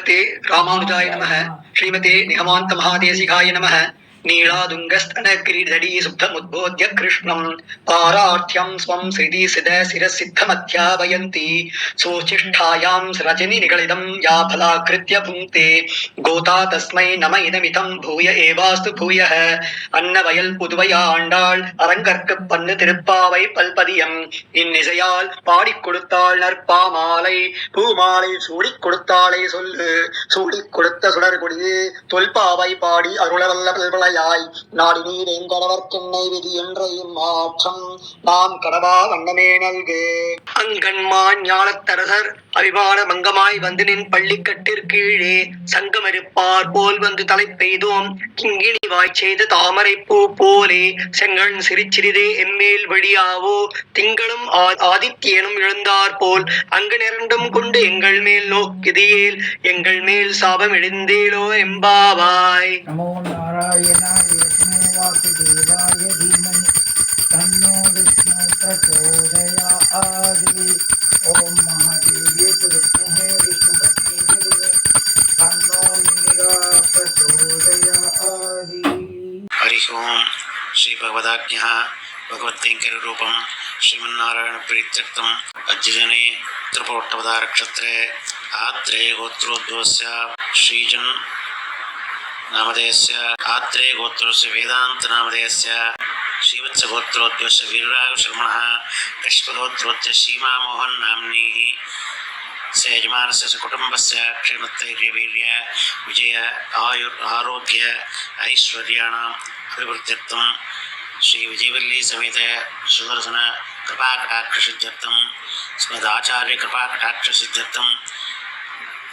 श्रीमते रामानुजाय नमः। श्रीमते निगमान्त महादेशिकाय नमः। नीलादुङ्गस्तनगिरिधडी शुद्धमुद्बोध्य कृष्णं पारार्थ्यं स्वं श्रीति शिरसिद्धमध्यापयन्ति सोचिष्ठायां रजनि निगलितं या फलाकृत्य पुङ्क्ते गोता तस्मै नम इदमिदं भूय एवास्तु भूयः अन्नवयल पुதுவையா ஆண்டாள் அரங்கற்கு பண்ணு திருப்பாவை பல்பதியம் இன்னிசையால் பாடிக் கொடுத்தாள் நற்பாமாலை பூமாலை சூடிக் கொடுத்தாளை சொல்லு சூடிக் கொடுத்த சுடர்கொடியே தொல்பாவை பாடி அருளவல்ல பல்வளையாய் நாடி நீர் எங்கடவர்க்கென்னை விதி என்றையும் மாற்றம் நாம் கடவா வண்ணமே நல்கு அங்கன்மான் ஞானத்தரசர் அபிமான மங்கமாய் வந்து நின் பள்ளிக்கட்டிற்கீழே சங்கமருப்பார் போல் வந்து தலை பெய்தோம் கிங்கிணி வாய் செய்த தாமரை பூ போலே செங்கண் சிரிச்சிறிதே எம்மேல் வழியாவோ திங்களும் ஆதித்யனும் எழுந்தார் போல் அங்கு நிரண்டும் கொண்டு எங்கள் மேல் நோக்கிதியேல் எங்கள் மேல் சாபம் எழுந்தேலோ எம்பாவாய். நமோ நாராயணாய வாசுதேவாய தீமஹி தன்னோ விஷ்ணு பிரச்சோதயாத். ஓம் மகாதேவ்யே வித்மஹே விஷ்ணு பத்னீயே தன்னோ மீரா பிரச்சோதயாத். हरि ओम श्री भगवदाज्ञः भगवत्यंकर रूपम श्रीमन्नारायण प्रीत्यर्थम अज्जने त्रिपुरोट्टवदारक्षत्रे आत्रे गोत्रोद्भवस्य श्रीजन नामधेयस्य आत्रे गोत्रोस्य वेदांत नामधेयस्य श्रीवत्स गोत्रोद्भवस्य वीरराघव शर्मणः कश्यपगोत्रोस्य सीमा मोहन नाम्नीः यजमानस्य कुटुंबस्य क्षेमस्थैर्यवीर्य विजय आरोग्य ऐश्वर्याणाम् अभिवृद्ध्यर्थं श्री विजयवल्ली समेत सुदर्शन कृपाकटाक्षसिद्ध्यर्थं स्मदाचार्य कृपाकटाक्षसिद्ध्यर्थं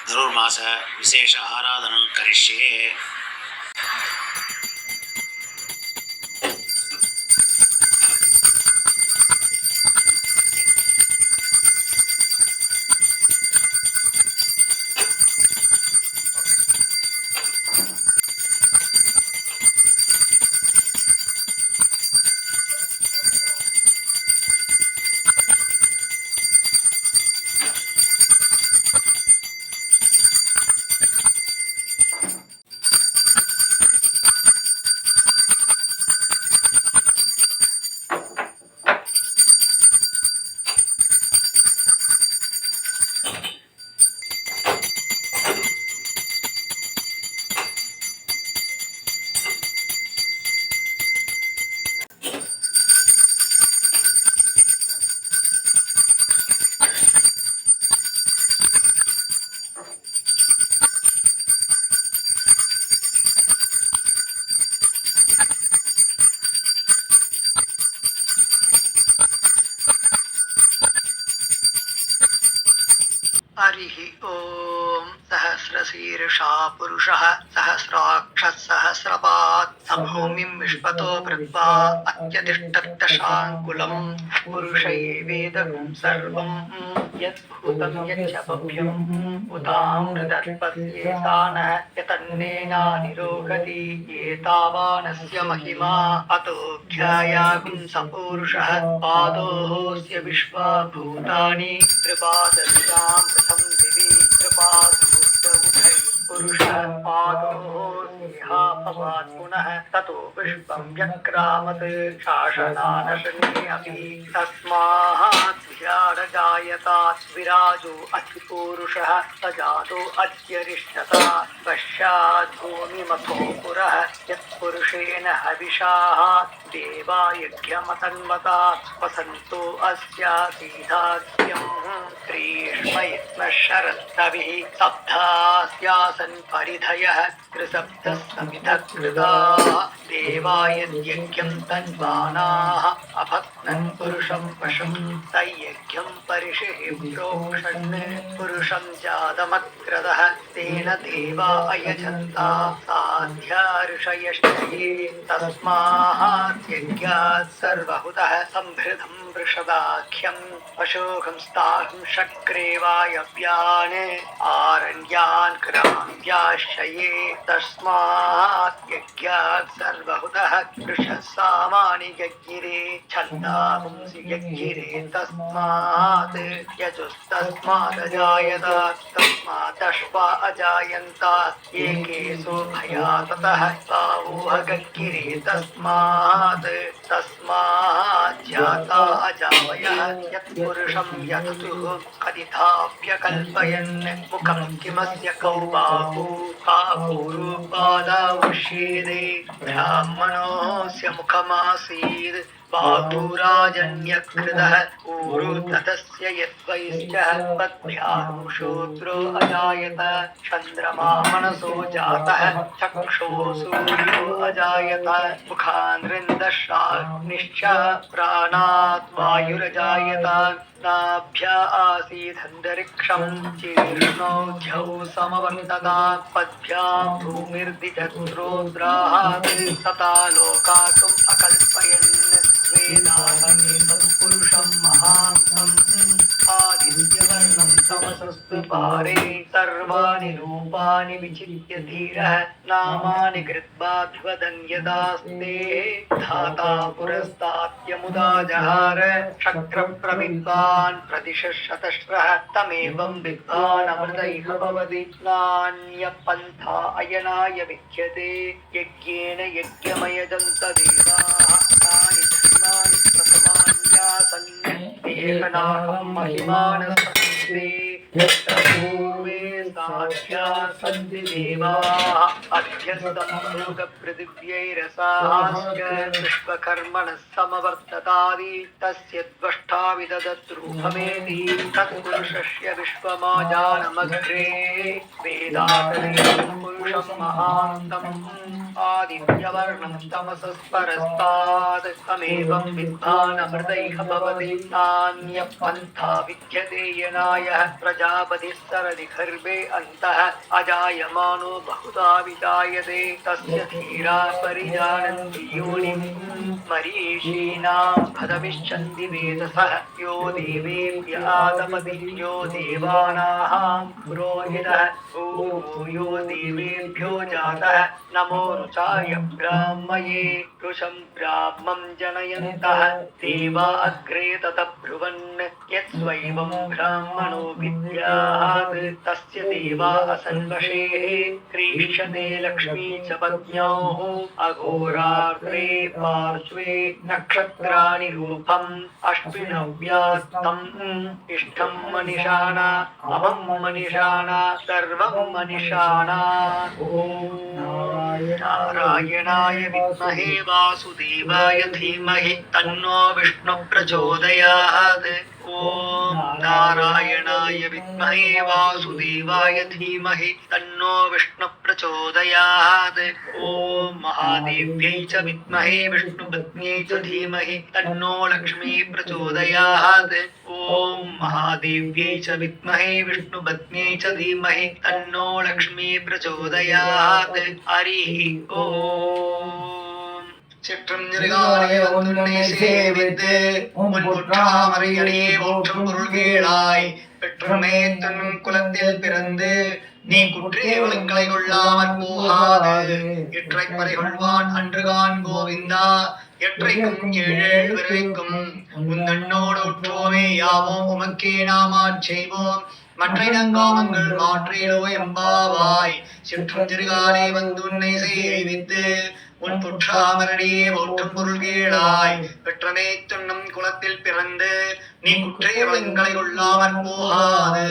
धनुर्मास विशेष आराधनं करिष्ये. हरिः ओम सहस्रशीर्षा पुरुषः सहस्राक्षः सहस्रपात् भूमिं विश्वतो कृत्वा अत्यतिष्ठत्तशाङ्कुलं पुरुषैवेदं सर्वं यद्भूतं यच्च भव्यम् उतामृतत्पद्येतानः यतन्नेनानिरोहति एतावानस्य महिमा अतोऽध्यायागुं सपुरुषः पादोऽस्य विश्वभूतानि कृपादस्यां प्रथम दिवि कृपादूतौधै पुरुषः पादोऽस्मिहाभवात् पुनः ततो विश्वं व्यक्रामत् शासनानशने अपि तस्मात् विराडजायतात् विराजो अधिपुरुषः सजातो अध्यरिष्ठता पश्चात् भूमिमथो पुरः यत्पुरुषेण हविषाः देवा यज्ञमतन्वतात् वसन्तो अस्यासीधाद्यं त्रीष्मयित्मः शरत्तविः सप्तास्यासन् परिधयः त्रिसप्तः समिधकृताः देवा यद्यज्ञं तन्वानाः अभक्नन् पुरुषं वशं तयज्ञं परिषिः प्रोक्षन् पुरुषं जातमग्रदः तेन देवा अयजन्ता साध्या ऋषयश्चये तस्मात् यज्ञात् सर्वहुतः संभृतं वृषदाख्यम् अशोकं स्ताहं शक्रे वायव्यान् आरण्यान् क्रान्त्याश्रये तस्मात् यज्ञात् सर्वहुतः कृशः सामानि यज्ञिरे छन्दांसि यज्ञिरे तस्मात् यजुस्तस्मादजायत तस्मादश्वा अजायन्त एकेषु भया ततः बाहुः गज्ञिरे तस्मात् जाता अजावयः यत्पुरुषं यतुः कदिथाप्यकल्पयन् मुखं किमस्य कौ बाहुरूपादावश्येदे ब्राह्मणोऽस्य मुखमासीत् बाहुराजन्यकृतः ऊरु ततस्य यद्वैश्च पद्भ्यां शूद्रो अजायत चन्द्रमा मनसो जातः चक्षुः सूर्यो अजायत मुखान्रिन्दशाग्निश्च प्राणात् वायुरजायत नाभ्या आसीदन्तरिक्षं चीर्ष्णोऽध्यौ समवर्तता पद्भ्यां भूमिर्दिजत्रोद्राः तथा लोकासुम् अकल्पयन् वेदाहमेतं पुरुषं महान्तम् आदित्यवर्णं तमसस्तु पारे सर्वाणि रूपाणि विचित्य धीरः नामानि कृत्वाभिवदन् यदास्ते धाता पुरस्तात्यमुदा जहार शक्रप्रविद्वान् प्रतिशतश्रः तमेवं विद्वान् अमृतैः भवति नान्यपन्था अयनाय विद्यते यज्ञेन यज्ञमयजन्त देवाः तानि धर्माणि प्रथमान्यासन् एकनाथं महिमानसन्ते यत्र पूर्वे साध्याः सन्ति देवाः अध्यस्तमभूतपृथिव्यैरसाश्च विश्वकर्मणः समवर्ततादि तस्य द्वष्टा विदधद्रूपमेति तत्पुरुषस्य विश्वमाजानमग्रे वेदातरेण पुरुषं महान्तम् आदित्यवर्णं तमसस्परस्तात् तमेवं विद्वान् अमृतैः भवति नान्यपन्था विद्यते यनायः प्रजापतिः सरदि गर्भे अन्तः अजायमानो बहुधा विजायते तस्य धीरा परिजानन्ति योनिं मरीषीणां पदविश्चन्ति वेदसः यो देवेभ्य आदमति यो देवानां पुरोहितः यो देवेभ्यो जातः नमो रुचाय ब्राह्मये रुषं ब्राह्मं जनयन्तः देवा अग्रे ततः ब्रुवन् यत्स्वैवं ब्राह्मणो विद्यात् तस्य देवा असन्वशेः क्रीक्षते लक्ष्मी च पत्न्योः अघोरार्त्रे पार्श्वे नक्षत्राणि रूपम् अश्विनव्यास्तम् इष्टं मनिषाणा अहं मनिषाणा सर्वं मनिषाणा नारायणाय विद्महे वासुदेवाय धीमहि तन्नो विष्णुः प्रचोदयात् ॐ नारायणाय विद्महे वासुदेवाय धीमहि तन्नो विष्णुः प्रचोदयात् ॐ महादेव्यै च विद्महे विष्णुपत्न्यै च धीमहि तन्नो लक्ष्मी प्रचोदयात् ॐ महादेव्यै च विद्महे विष्णुपत्न्यै च धीमहि तन्नो लक्ष्मी प्रचोदयात् हरिः ॐ சிற்றஞ்சிறுகாலே வந்துன்னை சேவித்து முன்புற்றாமரையடியே போற்றும் பொருள் கேளாய் பெற்றுமே தன் குலத்தில் பிறந்து நீ குற்றேவலங்களை கொள்ளாமற் போகாது எற்றை பறை கொள்வான் அன்றுகான் கோவிந்தா எற்றைக்கும் ஏழேழு விரைக்கும் உந்தன்னோடு உற்றோமே யாவோம் உமக்கே நாமாச் செய்வோம் மற்றை நங்காமங்கள் மாற்றேலோ எம்பாவாய் சிற்றஞ்சிறுகாலே வந்துன்னை சேவித்து உன் புற்றாமரடியே போற்றும் பொருள் கேளாய் பெற்றமே துண்ணும் குலத்தில் பிறந்து நீ குற்றேவலங்களை கொள்ளாமற் போகாது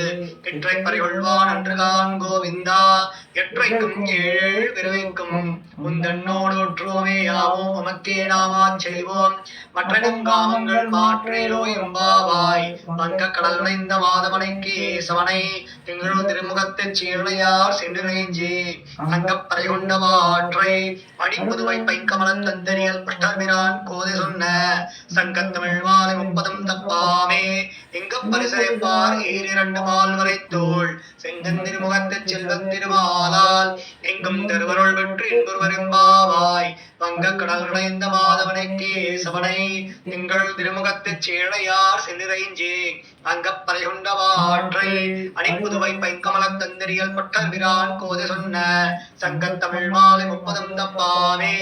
எற்றை பறை கொள்வான் அன்றுகான் கோவிந்தா எற்றைக்கும் ஏழு பிறவைக்கும் உந்தன்னோடு ஒற்றுவோமே யாவோம் உமக்கே நாமாச் செய்வோம் மற்ற நங்காமங்கள் மாற்றேலோ எம்பாவாய் வங்க கடல் உடைந்த மாதவனைக்கு சவனை திங்களு திருமுகத்தைச் சீர்ணையார் சென்றிறைஞ்சி அங்கப்பறை கொண்ட மாற்றை அடிப்புதுவை பைக்கமலன் தந்தனியல் பஷ்டமிரான் கோதை சொன்ன சங்கத்தமிழ் மாலை 30 தப்பாமே எங்க பரிசரைப்பார் 2 மால் வரை தோள் செங்கன் திருமுகத்துச் செல்வத் திருமாலால் எங்கும் திருவருள் பெற்று இன்புறுவரும்பாவாய் வங்கக் கடல் நுழைந்த மாதவனை கேசவனை திங்கள் திருமுகத்துச் சேழையார் சென்னிறைஞ்சே அங்கப்பறை கொண்டவாற்றை அணிப்புதுவை பைங்கமலத் தந்திரியல் பட்டல் விரான் கோதை சொன்ன சங்கத் தமிழ் மாலை 30 தப்பாமே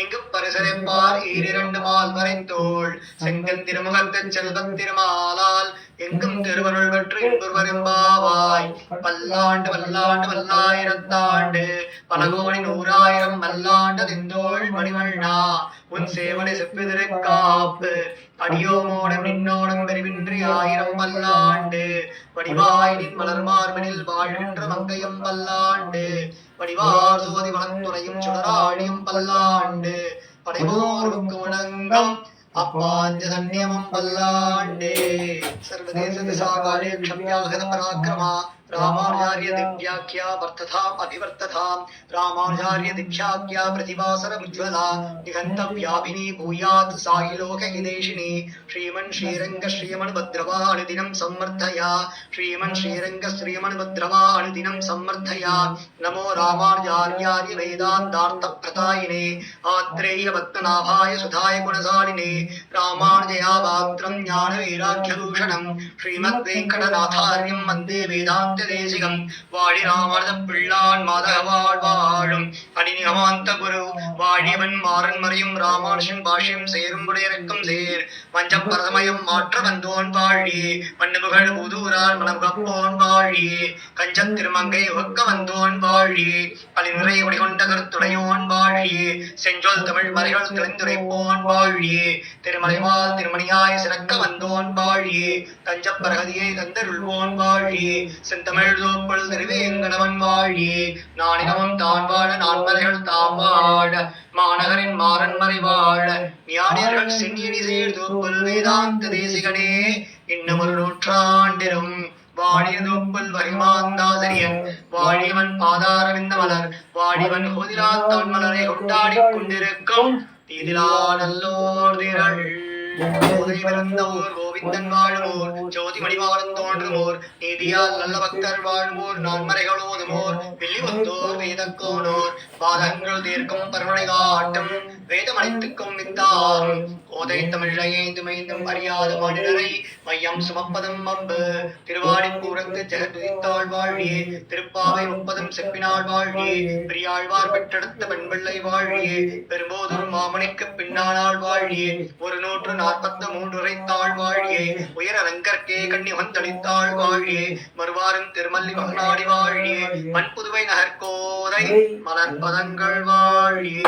இங்கு பரிசரைப்பார் ஈரிரண்டு மால் வரைந்தோள் செங்கன் திருமுகத்துச் செல்வத் திருமாலால் எங்கும் திருவருள் பெற்று இன்புறுவரும்பாவாய் பல்லாண்டு வல்லாண்டு வல்லாயிரத்தாண்டு பல கோடி 100,000 மல்லாண்டு திந்தோள் மணிவண்ணா உன் சேவனை செப்பிதிரு காப்பு அடியோமோடும் நின்னோடும் பெருவின்றி 1000 பல்லாண்டு வடிவாய் நின் மலர் மார்பினில் வாழ்கின்ற மங்கையம் பல்லாண்டு வடிவார் சோதி வளத்துறையும் சுடராழியும் பல்லாண்டு படைபோருக்கு வணங்கம் அப்பாஞ்ச சன்னியமம் பல்லாண்டே சர்வதேச திசாகாலே க்ஷம்யாகத பராக்கிரமா ராமானுஜாரிய திவ்யாக்கியா வர்த்ததாம் அபிவர்த்ததாம் ராமானுஜாரிய திவ்யாக்கியா பிரதிபாசர உஜ்வலா நிகந்தவ்யாபினி பூயாத் சாயி லோக ஹிதேஷினி ஸ்ரீமன் ஸ்ரீரங்க ஸ்ரீமன் பத்ரவா அனுதினம் சம்மர்த்தயா ஸ்ரீமன் ஸ்ரீரங்க ஸ்ரீமன் பத்ரவா அனுதினம் சம்மர்த்தயா நமோ ராமானுஜார்யாரிய வேதாந்தார்த்த பிரதாயினே ஆத்ரேய பத்மநாபாய சுதாய குணசாலினே ராமானுஜயா பாத்ரம் ஞான வைராக்கியதூஷணம் ஸ்ரீமத் வெங்கடநாதாரியம் வந்தே வேதாந்த தேசிகம் வாழி ராமர்த பிள்ளான் மாதகவாழ் வாழும் அடிநிகமாந்த குரு வாழியவன் மாறன் மறையும் ராமானுஷன் பாஷ்யம் சேரும் புடையரக்கம் சேர் வஞ்சப் பரதமயம் மாற்ற வந்தோன் வாழி மண்ணுபுகள் புதூரான் மனமுகப்போன் வாழி கஞ்சத் திருமங்கை உகக்க வந்தோன் வாழி பலிநிறை உடைகொண்ட கருத்துடையோன் வாழி செஞ்சொல் தமிழ் மறைகள் தெளிந்துரைப்போன் வாழி திருமலைமால் திருமணியாய் சிறக்க வந்தோன் வாழி தஞ்சப் பரகதியை தந்தருள்வோன் வாழி செந்தமிழ் தோப்புள் திருவேங்கடவன் வாழி நானினமும் தான் வாழ நான்மறைகள் தாம் வாழ மாநகரின் மாறன் மறை வாழ ஞானியர்கள் சென்னியடி சேர் தோப்புள் வேதாந்த தேசிகனே இன்னும் ஒரு நூற்றாண்டிலும் வாழிய தோப்புள் வரிமாந்தாசரியன் வாழியவன் பாதாரவிந்த மலர் வாழிவன் கோதிலா தான் மலரை கொண்டாடிக் கொண்டிருக்கும் தீதிலா நல்லோர் திரள் போதை பிறந்தோர் கோவிந்தன் வாழுமோர் ஜோதி மணிவாளன் தோன்றுமோர் நீதியால் நல்ல பக்தர் வாழ்வோர் நான்மறைகளோதுமோர் வெள்ளி வந்தோர் வேதக்கோனோர் பாதங்கள் தீர்க்கும் பரமனை காட்டும் வேதமனைத்துக்கும் வித்தாம் கோதை தமிழைந்து மைந்தும் அறியாத மனிதரை மையம் சுமப்பதும் அம்பு திருவாடிப்பூரத்து ஜெகத்துதித்தாள் வாழியே திருப்பாவை 30 செப்பினாள் வாழியே பெரியாழ்வார் பெற்றெடுத்த பெண்பிள்ளை வாழியே பெரும்போதொரு மாமணிக்கு பின்னானாள் வாழியே 143 உரைத்தாள் வாழியே உயர ரங்கற்கே கண்ணி வந்தளித்தாள் வாழியே மறுவாரும் திருமல்லி மகனாடி வாழியே மண்புதுவை நகர்கோதை மலர்பதங்கள் வாழியே